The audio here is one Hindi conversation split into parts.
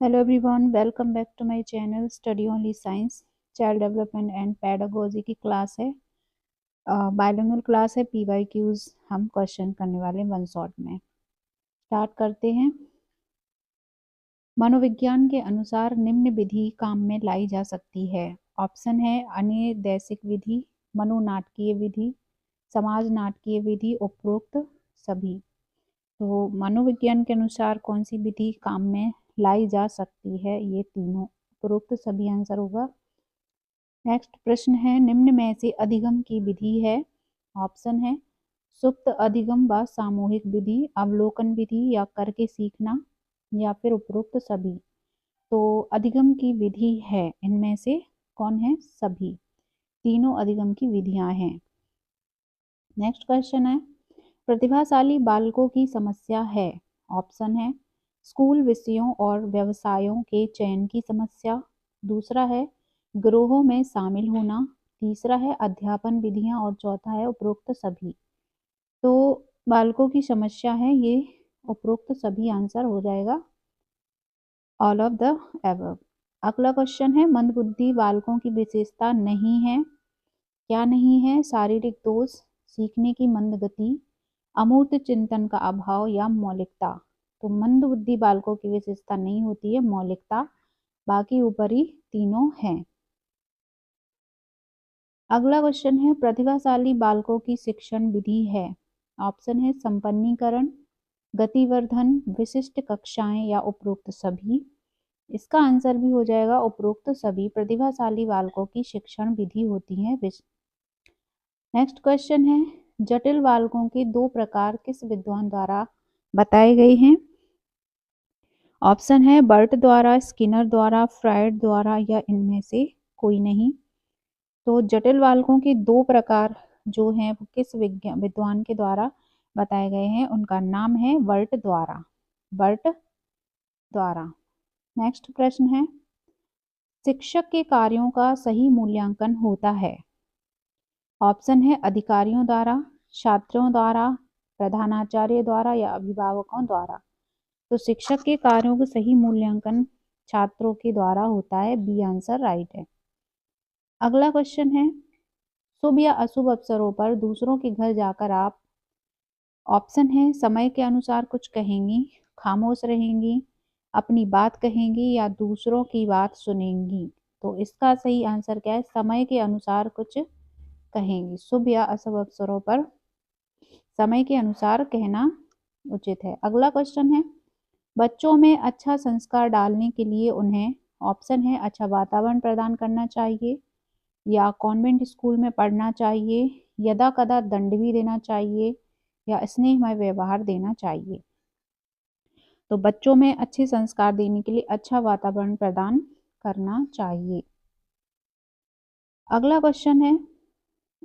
Hello everyone, welcome back to my channel Study Only Science, Child Development and Pedagogy की क्लास है। बायलिंगुअल क्लास है। PYQs हम क्वेश्चन करने वाले वन शॉट में। स्टार्ट करते हैं। मनोविज्ञान के अनुसार निम्न विधि काम में लाई जा सकती है। ऑप्शन है अनिर्देशिक विधि, मनोनाटकीय विधि, समाज नाटकीय विधि, उपरोक्त सभी। तो मनोविज्ञान के अनुसार कौन सी विधि काम में लाई जा सकती है? ये तीनों, उपरोक्त सभी आंसर होगा। नेक्स्ट प्रश्न है, निम्न में से अधिगम की विधि है। ऑप्शन है सुप्त अधिगम व सामूहिक विधि, अवलोकन विधि या करके सीखना, या फिर उपरोक्त सभी। तो अधिगम की विधि है, इनमें से कौन है? सभी, तीनों अधिगम की विधियां हैं। नेक्स्ट क्वेश्चन है, प्रतिभाशाली बालकों की समस्या है। ऑप्शन है स्कूल विषयों और व्यवसायों के चयन की समस्या, दूसरा है गिरोहों में शामिल होना, तीसरा है अध्यापन विधियां और चौथा है उपरोक्त सभी। तो बालकों की समस्या है, ये उपरोक्त सभी आंसर हो जाएगा, ऑल ऑफ द एबव। अगला क्वेश्चन है, मंदबुद्धि बालकों की विशेषता नहीं है। क्या नहीं है? शारीरिक दोष, सीखने की मंद गति, अमूर्त चिंतन का अभाव या मौलिकता। तो मंद बुद्धि बालकों की विशेषता नहीं होती है, मौलिकता, बाकी ऊपरी तीनों हैं। अगला क्वेश्चन है, प्रतिभाशाली बालकों की शिक्षण विधि है। ऑप्शन है संपन्नीकरण, गतिवर्धन, विशिष्ट कक्षाएं या उपरोक्त सभी। इसका आंसर भी हो जाएगा उपरोक्त सभी। प्रतिभाशाली बालकों की शिक्षण विधि होती है। नेक्स्ट क्वेश्चन है, जटिल बालकों के दो प्रकार किस विद्वान द्वारा बताए गए हैं? ऑप्शन है बर्ट द्वारा, स्किनर द्वारा, फ्रायड द्वारा या इनमें से कोई नहीं। तो जटिल बालकों के दो प्रकार जो हैं वो किस विद्वान के द्वारा बताए गए हैं? उनका नाम है बर्ट द्वारा, बर्ट द्वारा। नेक्स्ट प्रश्न है, शिक्षक के कार्यों का सही मूल्यांकन होता है। ऑप्शन है अधिकारियों द्वारा, छात्रों द्वारा, प्रधानाचार्य द्वारा या अभिभावकों द्वारा। तो शिक्षक के कार्यों का सही मूल्यांकन छात्रों के द्वारा होता है, बी आंसर राइट है। अगला क्वेश्चन है, शुभ या अशुभ अवसरों पर दूसरों के घर जाकर आप, ऑप्शन है समय के अनुसार कुछ कहेंगी, खामोश रहेंगी, अपनी बात कहेंगी या दूसरों की बात सुनेंगी। तो इसका सही आंसर क्या है? समय के अनुसार कुछ कहेंगी। शुभ या अशुभ अवसरों पर समय के अनुसार कहना उचित है। अगला क्वेश्चन है, बच्चों में अच्छा संस्कार डालने के लिए उन्हें, ऑप्शन है अच्छा वातावरण प्रदान करना चाहिए, या कॉन्वेंट स्कूल में पढ़ना चाहिए, यदा कदा दंड भी देना चाहिए, या स्नेहमय व्यवहार देना चाहिए। तो बच्चों में अच्छे संस्कार देने के लिए अच्छा वातावरण प्रदान करना चाहिए। अगला क्वेश्चन है,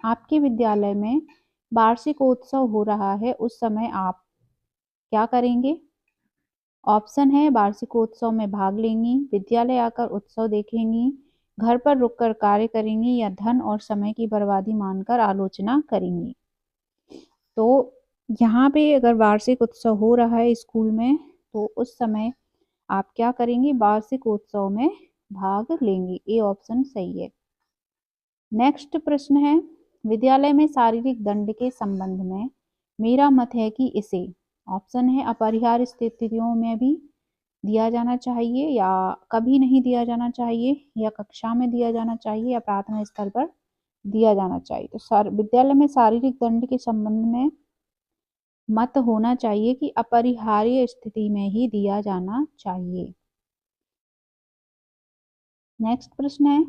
आपके विद्यालय में वार्षिकोत्सव हो रहा है, उस समय आप क्या करेंगे? ऑप्शन है वार्षिकोत्सव में भाग लेंगी, विद्यालय आकर उत्सव देखेंगी, घर पर रुककर कार्य करेंगी, या धन और समय की बर्बादी मानकर आलोचना करेंगी। तो यहाँ पे अगर वार्षिक उत्सव हो रहा है स्कूल में, तो उस समय आप क्या करेंगी? वार्षिक उत्सव में भाग लेंगी। ए ऑप्शन सही है। नेक्स्ट प्रश्न है, विद्यालय में शारीरिक दंड के संबंध में मेरा मत है कि इसे, ऑप्शन है अपरिहार्य स्थितियों में भी दिया जाना चाहिए, या कभी नहीं दिया जाना चाहिए, या कक्षा में दिया जाना चाहिए, या प्रार्थना स्थल पर दिया जाना चाहिए। तो विद्यालय में शारीरिक दंड के संबंध में मत होना चाहिए कि अपरिहार्य स्थिति में ही दिया जाना चाहिए। नेक्स्ट प्रश्न है,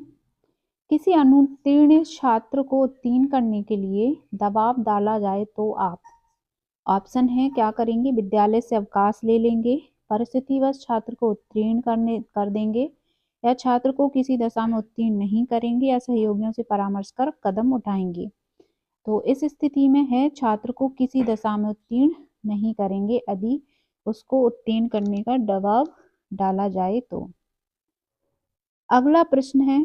किसी अनुत्तीर्ण छात्र को उत्तीर्ण करने के लिए दबाव डाला जाए तो आप, ऑप्शन है क्या करेंगे? विद्यालय से अवकाश ले लेंगे, परिस्थितिवश छात्र को उत्तीर्ण कर देंगे, या छात्र को किसी दशा में उत्तीर्ण नहीं करेंगे, या सहयोगियों से परामर्श कर कदम उठाएंगे। तो इस स्थिति में है छात्र को किसी दशा में उत्तीर्ण नहीं करेंगे यदि उसको उत्तीर्ण करने का दबाव डाला जाए तो। अगला प्रश्न है,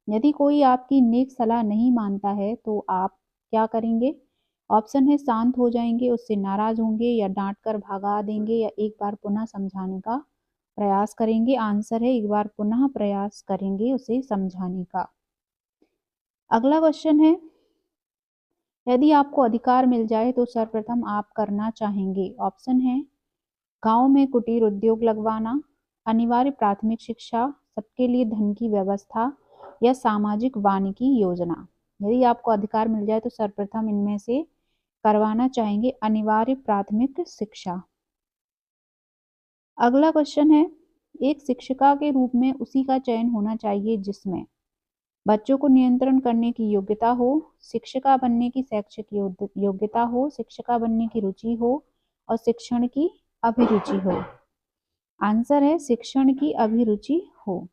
यदि कोई आपकी नेक सलाह नहीं मानता है तो आप क्या करेंगे? ऑप्शन है शांत हो जाएंगे, उससे नाराज होंगे, या डांट कर भगा देंगे, या एक बार पुनः समझाने का प्रयास करेंगे। आंसर है एक बार पुनः प्रयास करेंगे उसे समझाने का। अगला क्वेश्चन है, यदि आपको अधिकार मिल जाए तो सर्वप्रथम आप करना चाहेंगे। ऑप्शन है गांव में कुटीर उद्योग लगवाना, अनिवार्य प्राथमिक शिक्षा, सबके लिए धन की व्यवस्था या सामाजिक वानिकी योजना। यदि आपको अधिकार मिल जाए तो सर्वप्रथम इनमें से करवाना चाहेंगे अनिवार्य प्राथमिक शिक्षा। अगला क्वेश्चन है, एक शिक्षिका के रूप में उसी का चयन होना चाहिए जिसमें बच्चों को नियंत्रण करने की योग्यता हो, शिक्षिका बनने की शैक्षिक योग्यता हो, शिक्षिका बनने की रुचि हो और शिक्षण की अभिरुचि हो। आंसर है शिक्षण की अभिरुचि हो।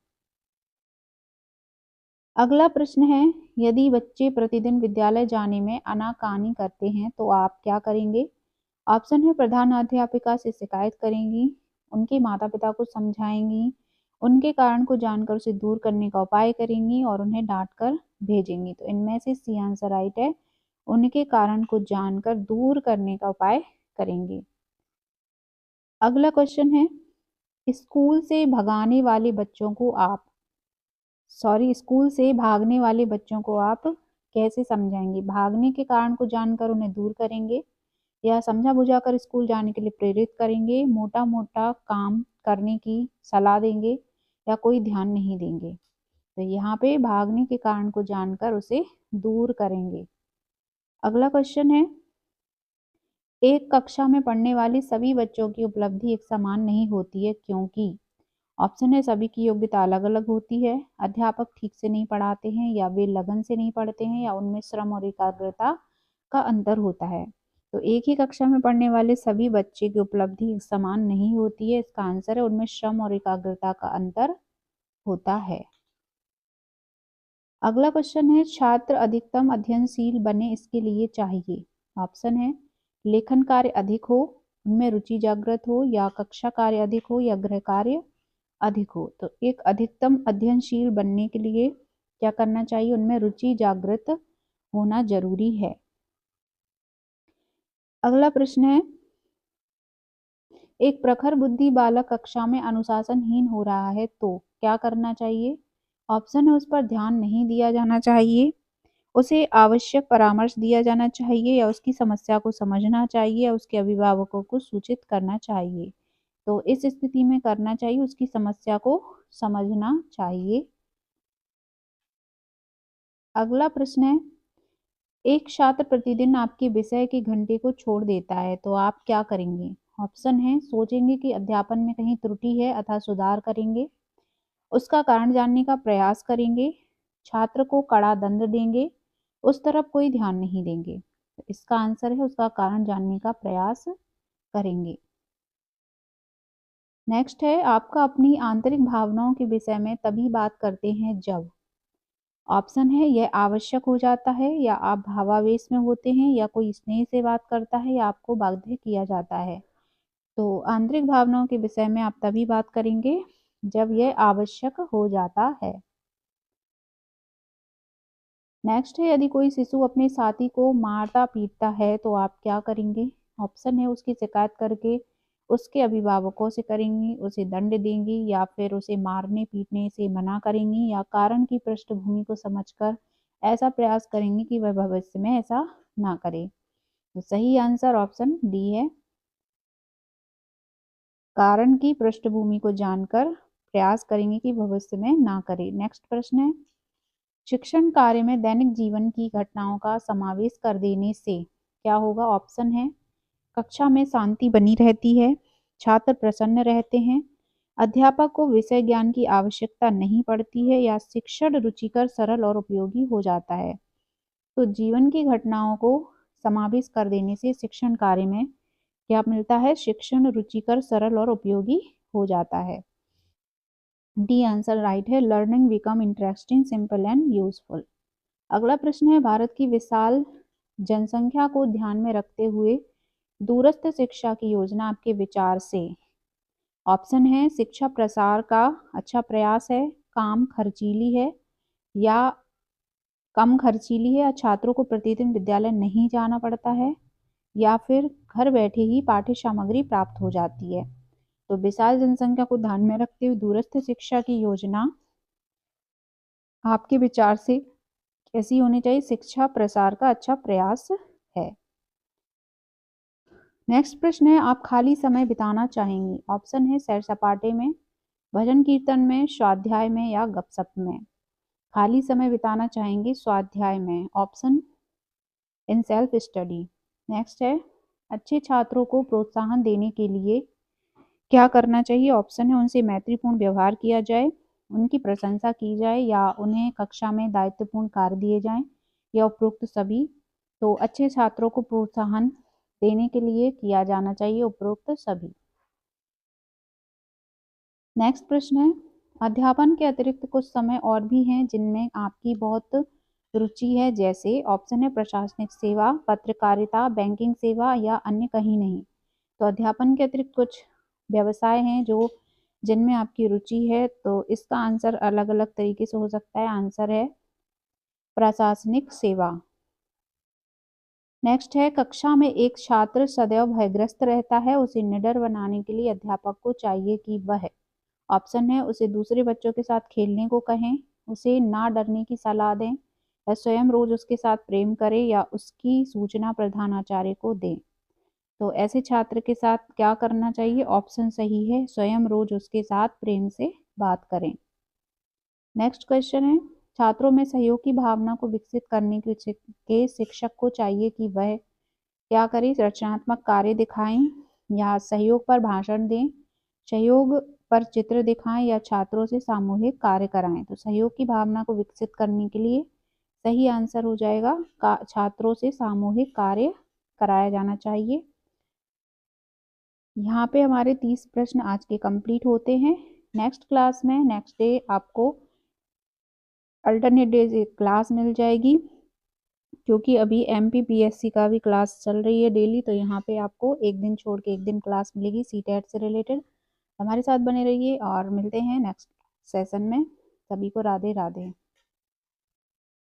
अगला प्रश्न है, यदि बच्चे प्रतिदिन विद्यालय जाने में आनाकानी करते हैं तो आप क्या करेंगे। ऑप्शन है प्रधानाध्यापिका से शिकायत करेंगी, उनके माता पिता को समझाएंगी, उनके कारण को जानकर उसे दूर करने का उपाय करेंगी और उन्हें डांट कर भेजेंगी। तो इनमें से सी आंसर राइट है, उनके कारण को जानकर दूर करने का उपाय करेंगे। अगला क्वेश्चन है, स्कूल से भागने वाले बच्चों को आप कैसे समझाएंगे। भागने के कारण को जानकर उन्हें दूर करेंगे या समझा बुझाकर स्कूल जाने के लिए प्रेरित करेंगे, मोटा मोटा काम करने की सलाह देंगे या कोई ध्यान नहीं देंगे। तो यहाँ पे भागने के कारण को जानकर उसे दूर करेंगे। अगला क्वेश्चन है, एक कक्षा में पढ़ने वाले सभी बच्चों की उपलब्धि एक समान नहीं होती है क्योंकि। ऑप्शन है सभी की योग्यता अलग अलग होती है, अध्यापक ठीक से नहीं पढ़ाते हैं या वे लगन से नहीं पढ़ते हैं या उनमें श्रम और एकाग्रता का अंतर होता है। तो एक ही कक्षा में पढ़ने वाले सभी बच्चे की उपलब्धि एक समान नहीं होती है। इसका आंसर है उनमें श्रम और एकाग्रता का अंतर होता है। अगला क्वेश्चन है, छात्र अधिकतम अध्ययनशील बने इसके लिए चाहिए। ऑप्शन है लेखन कार्य अधिक हो, उनमें रुचि जागृत हो या कक्षा कार्य अधिक हो या गृह कार्य अधिक हो। तो एक अधिकतम अध्ययनशील बनने के लिए क्या करना चाहिए, उनमें रुचि जागृत होना जरूरी है। अगला प्रश्न है, एक प्रखर बुद्धि बालक कक्षा में अनुशासनहीन हो रहा है तो क्या करना चाहिए। ऑप्शन है उस पर ध्यान नहीं दिया जाना चाहिए, उसे आवश्यक परामर्श दिया जाना चाहिए या उसकी समस्या को समझना चाहिए या उसके अभिभावकों को सूचित करना चाहिए। तो इस स्थिति में करना चाहिए उसकी समस्या को समझना चाहिए। अगला प्रश्न है, एक छात्र प्रतिदिन आपके विषय के घंटे को छोड़ देता है तो आप क्या करेंगे। ऑप्शन है सोचेंगे कि अध्यापन में कहीं त्रुटि है अतः सुधार करेंगे, उसका कारण जानने का प्रयास करेंगे, छात्र को कड़ा दंड देंगे, उस तरफ कोई ध्यान नहीं देंगे। तो इसका आंसर है उसका कारण जानने का प्रयास करेंगे। नेक्स्ट है, आपका अपनी आंतरिक भावनाओं के विषय में तभी बात करते हैं जब। ऑप्शन है यह आवश्यक हो जाता है या आप भावावेश में होते हैं या कोई स्नेह से बात करता है या आपको बाध्य किया जाता है। तो आंतरिक भावनाओं के विषय में आप तभी बात करेंगे जब यह आवश्यक हो जाता है। नेक्स्ट है, यदि कोई शिशु अपने साथी को मारता पीटता है तो आप क्या करेंगे। ऑप्शन है उसकी शिकायत करके उसके अभिभावकों से करेंगी, उसे दंड देंगी या फिर उसे मारने पीटने से मना करेंगी या कारण की पृष्ठभूमि को समझकर ऐसा प्रयास करेंगी कि वह भविष्य में ऐसा ना करे। तो सही आंसर ऑप्शन डी है, कारण की पृष्ठभूमि को जानकर प्रयास करेंगे कि भविष्य में ना करे। नेक्स्ट प्रश्न है, शिक्षण कार्य में दैनिक जीवन की घटनाओं का समावेश कर देने से क्या होगा। ऑप्शन है कक्षा में शांति बनी रहती है, छात्र प्रसन्न रहते हैं, अध्यापक को विषय ज्ञान की आवश्यकता नहीं पड़ती है या शिक्षण रुचिकर सरल और उपयोगी हो जाता है। तो जीवन की घटनाओं को समावेश कर देने से शिक्षण कार्य में क्या मिलता है, शिक्षण रुचिकर सरल और उपयोगी हो जाता है। डी आंसर राइट है, learning become interesting simple and useful. अगला प्रश्न है, भारत की विशाल जनसंख्या को ध्यान में रखते हुए दूरस्थ शिक्षा की योजना आपके विचार से। ऑप्शन है शिक्षा प्रसार का अच्छा प्रयास है, काम खर्चीली है या कम खर्चीली है या छात्रों को प्रतिदिन विद्यालय नहीं जाना पड़ता है या फिर घर बैठे ही पाठ्य सामग्री प्राप्त हो जाती है। तो विशाल जनसंख्या को ध्यान में रखते हुए दूरस्थ शिक्षा की योजना आपके विचार से कैसी होनी चाहिए? शिक्षा प्रसार का अच्छा प्रयास है। नेक्स्ट प्रश्न है, आप खाली समय बिताना चाहेंगी? ऑप्शन है सैर सपाटे में, भजन कीर्तन में, स्वाध्याय में या गपशप में। खाली समय बिताना चाहेंगे स्वाध्याय में, option in self study. Next है, अच्छे छात्रों को प्रोत्साहन देने के लिए क्या करना चाहिए? ऑप्शन है उनसे मैत्रीपूर्ण व्यवहार किया जाए, उनकी प्रशंसा की जाए या उन्हें कक्षा में दायित्वपूर्ण कार्य दिए जाएं या उपरोक्त सभी। तो अच्छे छात्रों को प्रोत्साहन देने के लिए किया जाना चाहिए उपरोक्त सभी। नेक्स्ट प्रश्न है, अध्यापन के अतिरिक्त कुछ समय और भी हैं जिनमें आपकी बहुत रुचि है, जैसे ऑप्शन है प्रशासनिक सेवा, पत्रकारिता, बैंकिंग सेवा या अन्य कहीं नहीं। तो अध्यापन के अतिरिक्त कुछ व्यवसाय हैं जो जिनमें आपकी रुचि है, तो इसका आंसर अलग अलग तरीके से हो सकता है। आंसर है प्रशासनिक सेवा। नेक्स्ट है, कक्षा में एक छात्र सदैव भयग्रस्त रहता है, उसे निडर बनाने के लिए अध्यापक को चाहिए कि वह, ऑप्शन है उसे दूसरे बच्चों के साथ खेलने को कहें, उसे ना डरने की सलाह दें या स्वयं रोज उसके साथ प्रेम करें या उसकी सूचना प्रधानाचार्य को दें। तो ऐसे छात्र के साथ क्या करना चाहिए? ऑप्शन सही है, स्वयं रोज उसके साथ प्रेम से बात करें। नेक्स्ट क्वेश्चन है, छात्रों में सहयोग की भावना को विकसित करने के शिक्षक को चाहिए कि वह क्या करें? रचनात्मक कार्य दिखाएं या सहयोग पर भाषण दें, सहयोग पर चित्र दिखाएं या छात्रों से सामूहिक कार्य कराएं। तो सहयोग की भावना को विकसित करने के लिए सही आंसर हो जाएगा छात्रों से सामूहिक कार्य कराया जाना चाहिए। यहाँ पे हमारे 30 प्रश्न आज के कंप्लीट होते हैं। नेक्स्ट क्लास में नेक्स्ट डे आपको अल्टरनेट डे क्लास मिल जाएगी, क्योंकि अभी MPPSC का भी क्लास चल रही है डेली, तो यहाँ पे आपको एक दिन छोड़ के एक दिन क्लास मिलेगी CTET से रिलेटेड। हमारे साथ बने रहिए और मिलते हैं नेक्स्ट सेशन में। सभी को राधे राधे।